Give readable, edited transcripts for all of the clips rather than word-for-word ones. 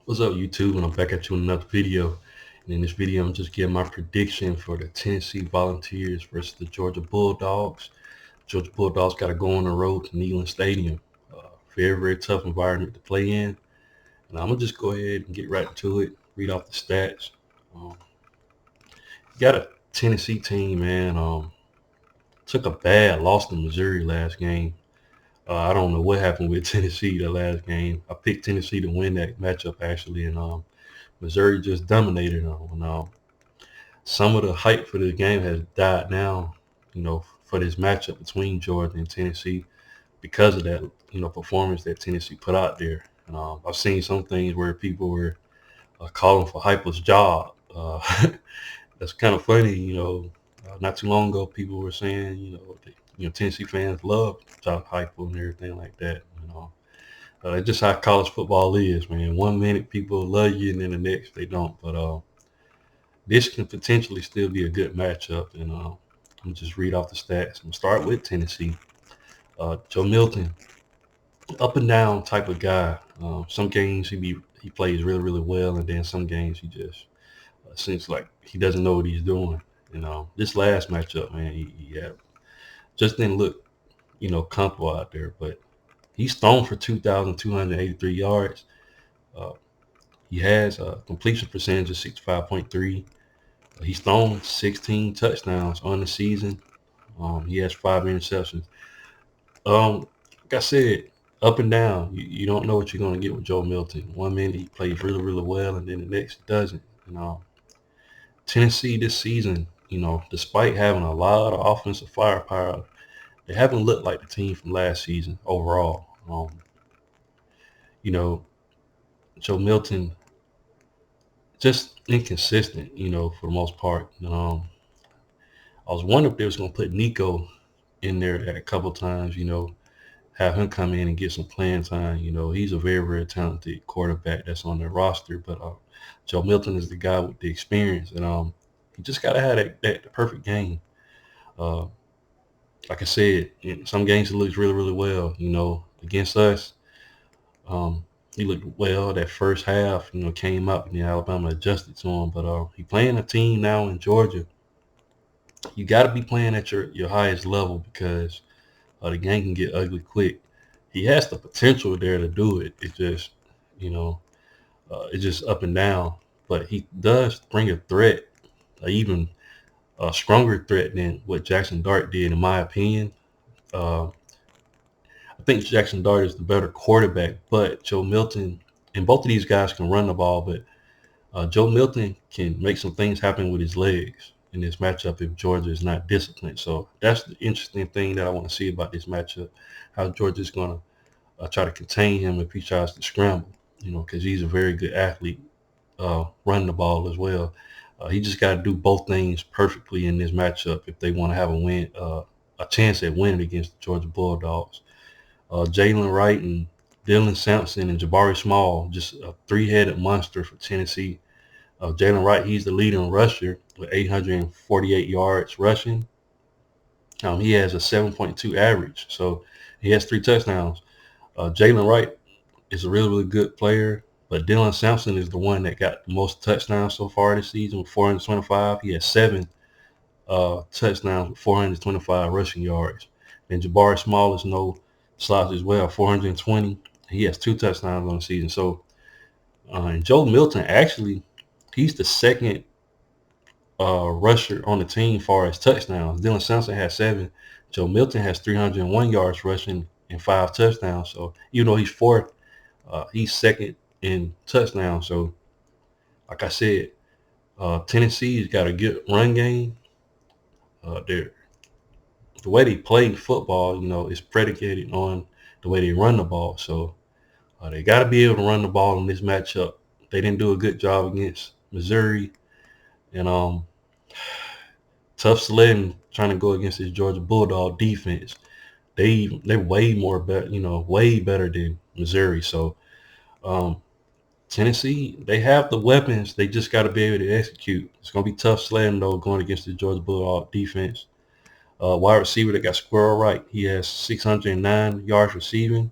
What's up, YouTube? And I'm back at you with another video. And in this video, I'm just giving my prediction for the Tennessee Volunteers versus the Georgia Bulldogs. Georgia Bulldogs got to go on the road to Neyland Stadium. Very, very tough environment to play in. And I'm going to just go ahead and get right to it, read off the stats. You got a Tennessee team, man. Took a bad loss to Missouri last game. I don't know what happened with Tennessee the last game. I picked Tennessee to win that matchup, actually, and Missouri just dominated them. Some of the hype for this game has died down, for this matchup between Georgia and Tennessee because of that, performance that Tennessee put out there. And I've seen some things where people were calling for Heupel's job. That's kind of funny, not too long ago, people were saying, Tennessee fans love Josh Heupel and everything like that. It's just how college football is, man. One minute people love you, and then the next they don't. But this can potentially still be a good matchup. And I'm just read off the stats. I'm gonna start with Tennessee. Joe Milton, up and down type of guy. Some games he plays really really well, and then some games he just seems like he doesn't know what he's doing. This last matchup, man, he just didn't look comfortable out there. But he's thrown for 2,283 yards. Uh, he has a completion percentage of 65.3. He's thrown 16 touchdowns on the season. He has 5 interceptions. Like I said, up and down. You don't know what you're going to get with Joe Milton. One minute he plays really, really well, and then the next he doesn't. Tennessee this season, despite having a lot of offensive firepower, they haven't looked like the team from last season overall. Joe Milton just inconsistent, for the most part. I was wondering if they was going to put Nico in there at a couple times, have him come in and get some playing time. He's a very, very talented quarterback that's on their roster. But Joe Milton is the guy with the experience, and he just got to have that perfect game. Uh, like I said, in some games he looks really, really well. Against us, he looked well that first half. Came up and Alabama adjusted to him. But he playing a team now in Georgia. You got to be playing at your highest level because the game can get ugly quick. He has the potential there to do it. You know, it's just up and down. But he does bring a threat, even a stronger threat than what Jackson Dart did, in my opinion. Uh, I think Jackson Dart is the better quarterback, but Joe Milton, and both of these guys can run the ball, but Joe Milton can make some things happen with his legs in this matchup if Georgia is not disciplined. So that's the interesting thing that I want to see about this matchup, how Georgia's going to try to contain him if he tries to scramble, because he's a very good athlete, running the ball as well. He just got to do both things perfectly in this matchup if they want to have a chance at winning against the Georgia Bulldogs. Jalen Wright and Dylan Sampson and Jabari Small, just a three-headed monster for Tennessee. Jalen Wright, he's the leading rusher with 848 yards rushing. He has a 7.2 average, so he has 3 touchdowns. Jalen Wright is a really, really good player, but Dylan Sampson is the one that got the most touchdowns so far this season with 425. He has 7 touchdowns with 425 rushing yards. And Jabari Small is no slouch as well, 420. He has 2 touchdowns on the season. So, and Joe Milton, actually, he's the second rusher on the team as far as touchdowns. Dylan Sampson has 7. Joe Milton has 301 yards rushing and 5 touchdowns. So even though he's fourth, he's second in touchdowns. So, like I said, Tennessee's got a good run game. The way they play football, is predicated on the way they run the ball. So they got to be able to run the ball in this matchup. They didn't do a good job against Missouri, and tough sledding trying to go against this Georgia Bulldog defense. They're way more better, way better than Missouri. So Tennessee, they have the weapons. They just got to be able to execute. It's gonna be tough sledding though, going against the Georgia Bulldog defense. Wide receiver, they got Squirrel Wright. He has 609 yards receiving,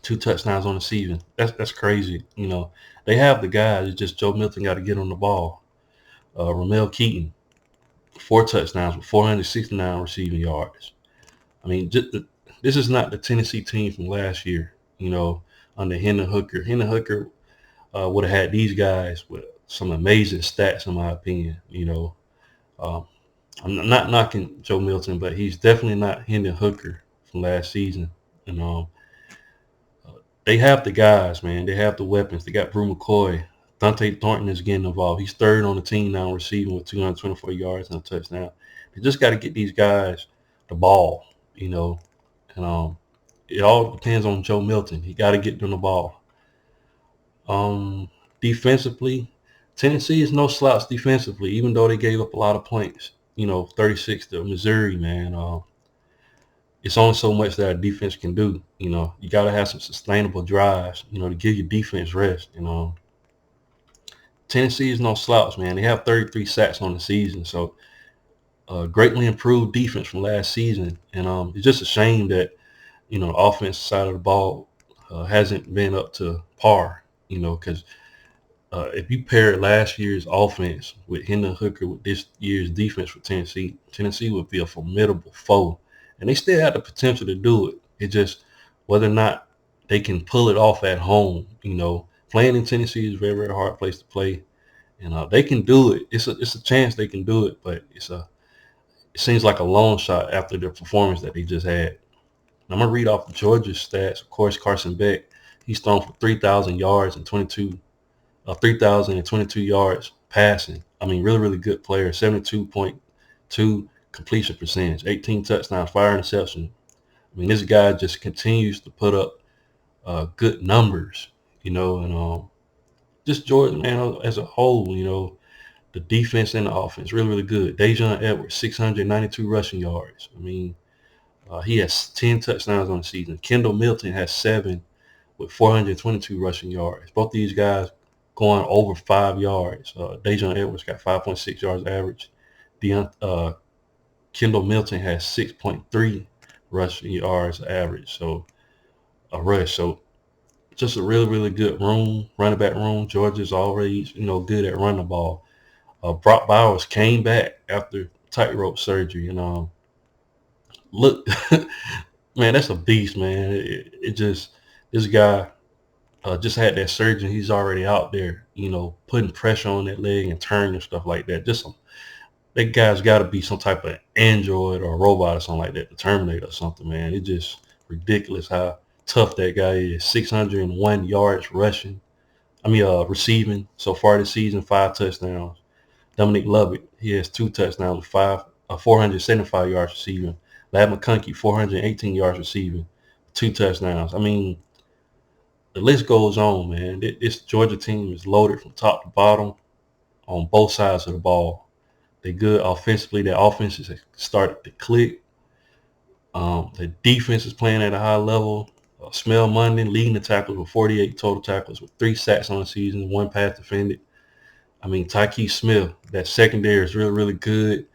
2 touchdowns on the season. That's crazy. They have the guys. It's just Joe Milton got to get on the ball. Ramel Keaton, 4 touchdowns with 469 receiving yards. I mean, this is not the Tennessee team from last year. Under Hendon Hooker. Hendon Hooker would have had these guys with some amazing stats, in my opinion. Um, I'm not knocking Joe Milton, but he's definitely not Hendon Hooker from last season. And they have the guys, man. They have the weapons. They got Brew McCoy. Dante Thornton is getting involved. He's third on the team now receiving with 224 yards and a touchdown. They just got to get these guys the ball, and it all depends on Joe Milton. He got to get them the ball. Defensively, Tennessee is no slouch defensively, even though they gave up a lot of points. 36 to Missouri, man. It's only so much that a defense can do. You got to have some sustainable drives, to give your defense rest. Tennessee is no slouch, man. They have 33 sacks on the season, so greatly improved defense from last season. And it's just a shame that the offensive side of the ball hasn't been up to par. Because if you pair last year's offense with Hendon Hooker with this year's defense for Tennessee, Tennessee would be a formidable foe. And they still have the potential to do it. It's just whether or not they can pull it off at home. Playing in Tennessee is a very, very hard place to play. And they can do it. It's a chance they can do it, but it seems like a long shot after their performance that they just had. I'm going to read off Georgia's stats. Of course, Carson Beck, he's thrown for 3,000 yards and 3,022 yards passing. I mean, really, really good player. 72.2 completion percentage, 18 touchdowns, 5 interceptions. I mean, this guy just continues to put up good numbers, and just Georgia, man, as a whole, the defense and the offense, really, really good. Dejon Edwards, 692 rushing yards. I mean, he has 10 touchdowns on the season. Kendall Milton has 7 with 422 rushing yards. Both these guys going over 5 yards. Dejon Edwards got 5.6 yards average. Kendall Milton has 6.3 rushing yards average. So a rush. So just a really, really good running back room. Georgia's already, good at running the ball. Brock Bowers came back after tightrope surgery, and look, man, that's a beast, man. This guy just had that surgery. He's already out there, putting pressure on that leg and turning and stuff like that. That guy's got to be some type of android or robot or something like that, the Terminator or something, man. It's just ridiculous how tough that guy is. 601 yards receiving so far this season, 5 touchdowns. Dominic Lovett, he has 2 touchdowns with 475 yards receiving. Lad McConkey, 418 yards receiving, 2 touchdowns. I mean, the list goes on, man. This Georgia team is loaded from top to bottom on both sides of the ball. They're good offensively. Their offense has started to click. The defense is playing at a high level. Smell Monday leading the tackles with 48 total tackles with 3 sacks on the season, 1 pass defended. I mean, Tyke Smith, that secondary is really, really good.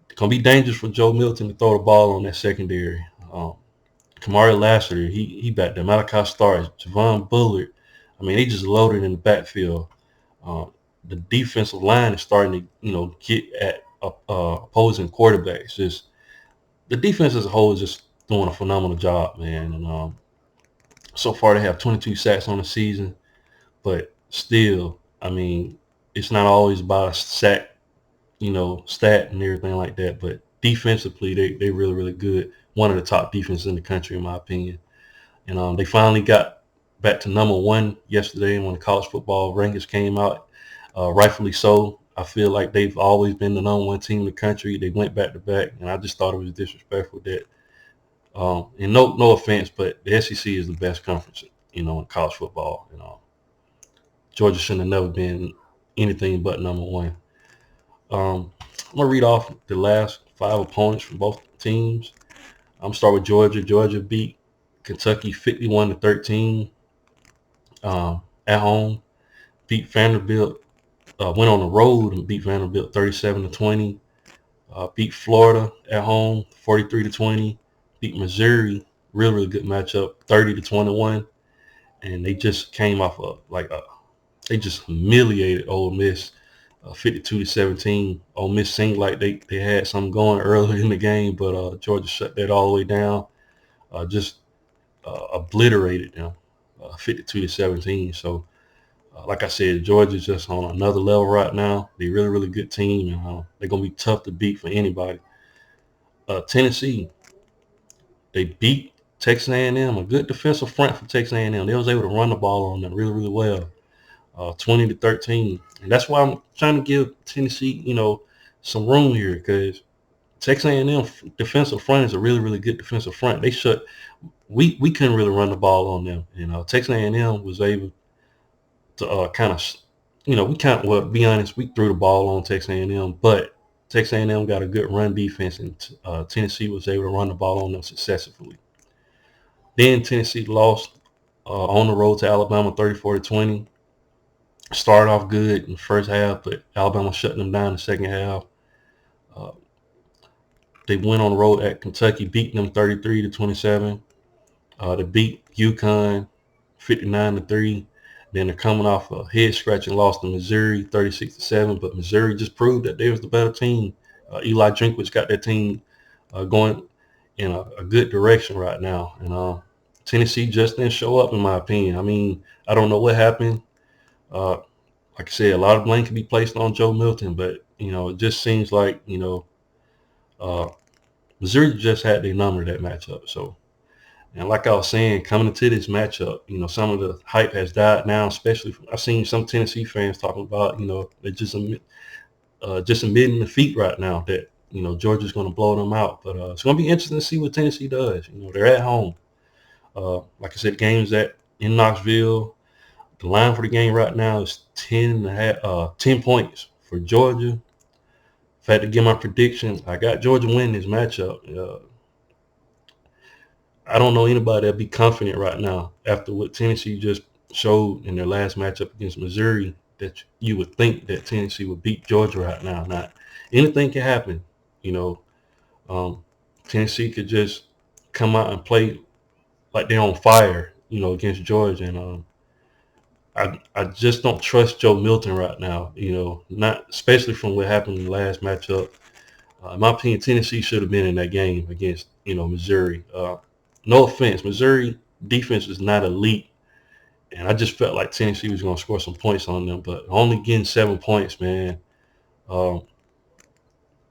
It's going to be dangerous for Joe Milton to throw the ball on that secondary. Kamari Lassiter, he backed them. Malachi Starks, Javon Bullard. I mean, they just loaded in the backfield. The defensive line is starting to, get at opposing quarterbacks. Just the defense as a whole is just doing a phenomenal job, man. And so far they have 22 sacks on the season, but still, I mean, it's not always about a sack, stat and everything like that. But defensively, they really, really good. One of the top defenses in the country, in my opinion. And they finally got back to number 1 yesterday when the college football rankings came out. Rightfully so. I feel like they've always been the number 1 team in the country. They went back to back, and I just thought it was disrespectful that. And no offense, but the SEC is the best conference, in college football. Georgia shouldn't have never been anything but number 1. I'm gonna read off the last 5 opponents from both teams. I'm start with Georgia. Georgia beat Kentucky 51-13 at home. Beat Vanderbilt. Went on the road and beat Vanderbilt 37-20. Beat Florida at home 43-20. Beat Missouri Real, really good matchup, 30-21, and they just came off of they just humiliated Ole Miss, 52-17. Ole Miss seemed like they had something going earlier in the game, but Georgia shut that all the way down. Just obliterated them, 52-17. So, like I said, Georgia's just on another level right now. They're a really, really good team, and they're gonna be tough to beat for anybody. Tennessee, they beat Texas A&M, a good defensive front for Texas A&M. They was able to run the ball on them really, really well, 20-13, and that's why I'm trying to give Tennessee, some room here because Texas A&M defensive front is a really, really good defensive front. They shut. We couldn't really run the ball on them, and Texas A&M was able to kind of, we kind of, well, be honest, we threw the ball on Texas A&M, but Texas A&M got a good run defense, and Tennessee was able to run the ball on them successfully. Then Tennessee lost on the road to Alabama 34-20. Started off good in the first half, but Alabama shutting them down in the second half. Uh, they went on the road at Kentucky, beating them 33-27. They beat UConn 59-3. Then they're coming off a head scratching loss to Missouri 36-7. But Missouri just proved that they was the better team. Eli Drinkwitz got that team going in a good direction right now. And Tennessee just didn't show up, in my opinion. I mean, I don't know what happened. Uh, like I said, a lot of blame can be placed on Joe Milton, but it just seems like uh, Missouri just had their number that matchup. So. And like I was saying, coming into this matchup, some of the hype has died now. Especially, I've seen some Tennessee fans talking about, they're just admitting defeat right now that Georgia's going to blow them out. But it's going to be interesting to see what Tennessee does. They're at home. Like I said, games in Knoxville. The line for the game right now is 10 points for Georgia. If I had to give my prediction, I got Georgia winning this matchup. I don't know anybody that'd be confident right now after what Tennessee just showed in their last matchup against Missouri that you would think that Tennessee would beat Georgia right now. Not anything can happen, you know. Tennessee could just come out and play like they're on fire, against Georgia, and I just don't trust Joe Milton right now, not especially from what happened in the last matchup. In my opinion, Tennessee should have been in that game against, Missouri. No offense, Missouri defense is not elite, and I just felt like Tennessee was going to score some points on them, but only getting 7 points, man. Um,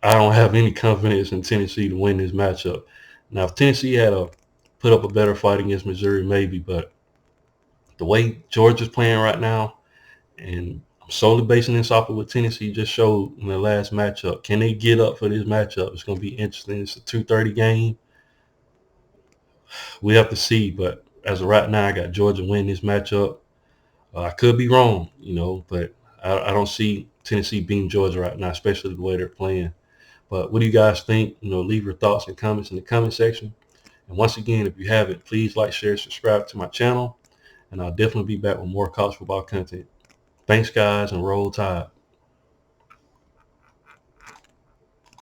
I don't have any confidence in Tennessee to win this matchup. Now, if Tennessee had put up a better fight against Missouri, maybe, but the way Georgia's playing right now, and I'm solely basing this off of what Tennessee just showed in the last matchup. Can they get up for this matchup? It's going to be interesting. It's a 2:30 game. We have to see, but as of right now, I got Georgia winning this matchup. I could be wrong, but I don't see Tennessee beating Georgia right now, especially the way they're playing. But what do you guys think? Leave your thoughts and comments in the comment section. And once again, if you haven't, please like, share, subscribe to my channel. And I'll definitely be back with more college football content. Thanks, guys, and roll tide.